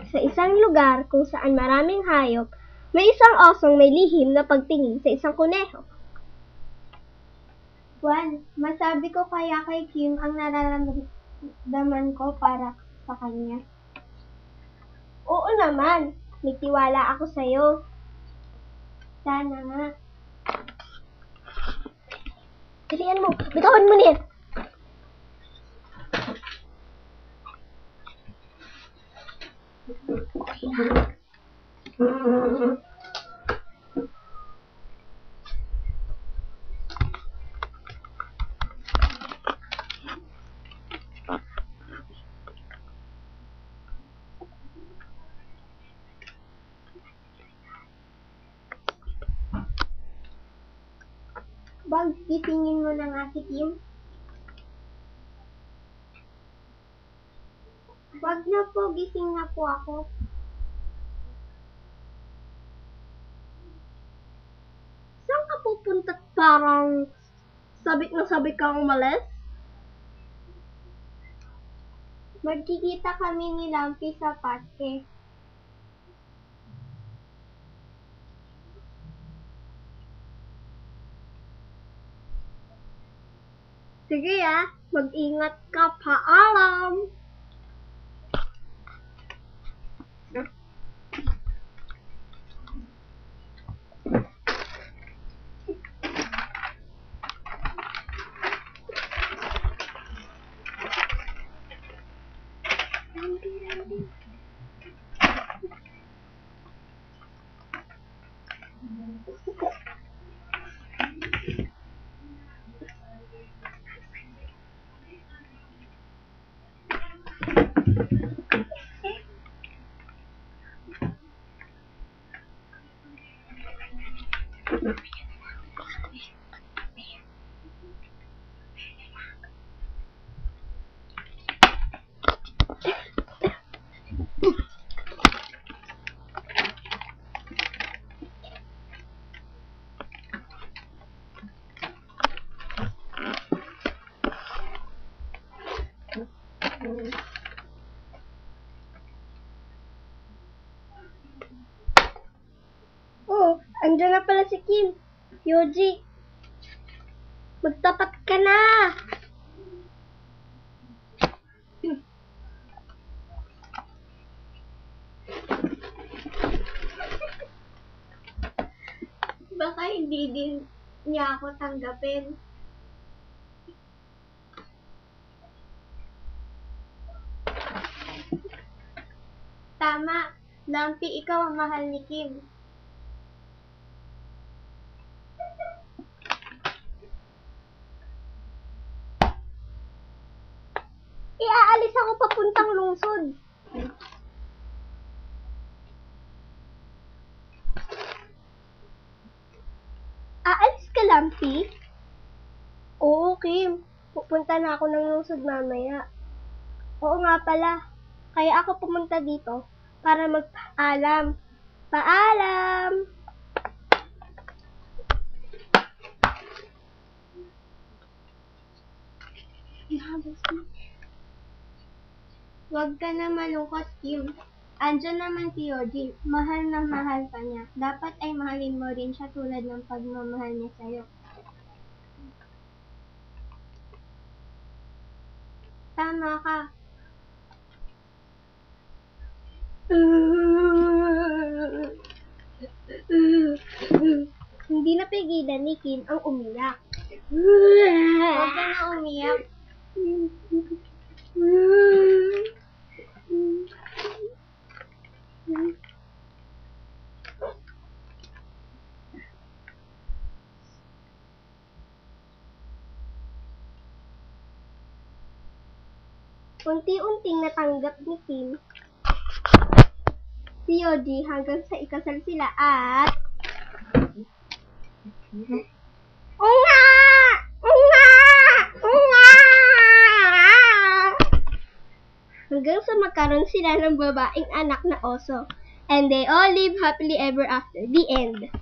Sa isang lugar kung saan maraming hayop, may isang osong may lihim na pagtingin sa isang kuneho. Juan, masabi ko kaya kay Kim ang nararamdaman ko para sa kanya. Oo naman, may tiwala ako sa'yo. Sana nga. Dalian mo, bitawan mo niyan. Bag, gisingin mo na nga si Kim. Wag na po, gising na po ako. Saan ka pupunta? Parang sabik na sabik kang umalis? Magkikita kami ni Lumpy sa parke. Sige mag-ingat ka, paalam! Oh, andyan na pala si Kim. Yoji, magtapat ka na! Baka hindi din niya ako tanggapin. Tama, Lumpy, ikaw ang mahal ni Kim. Aalis ako papuntang lungsod. Aalis ka, Lumpy? Oo, Kim. Pupunta na ako ng lungsod mamaya. Oo nga pala. Kaya ako pumunta dito para magpaalam. Paalam! Huwag ka na malungkot, Kim. Andyan naman si Yoji. Mahal na mahal ka niya. Dapat ay mahalin mo rin siya tulad ng pagmamahal niya sa'yo. Tama ka. Hindi napigilan ni Kim ang umiyak. Huwag ka na umiyak. Unti-unting natanggap ni Kim si Yoji hanggang sa ikasal sila at Unga! Unga! Unga! Hanggang sa magkaroon sila ng babaeng anak na oso. And they all live happily ever after. The end.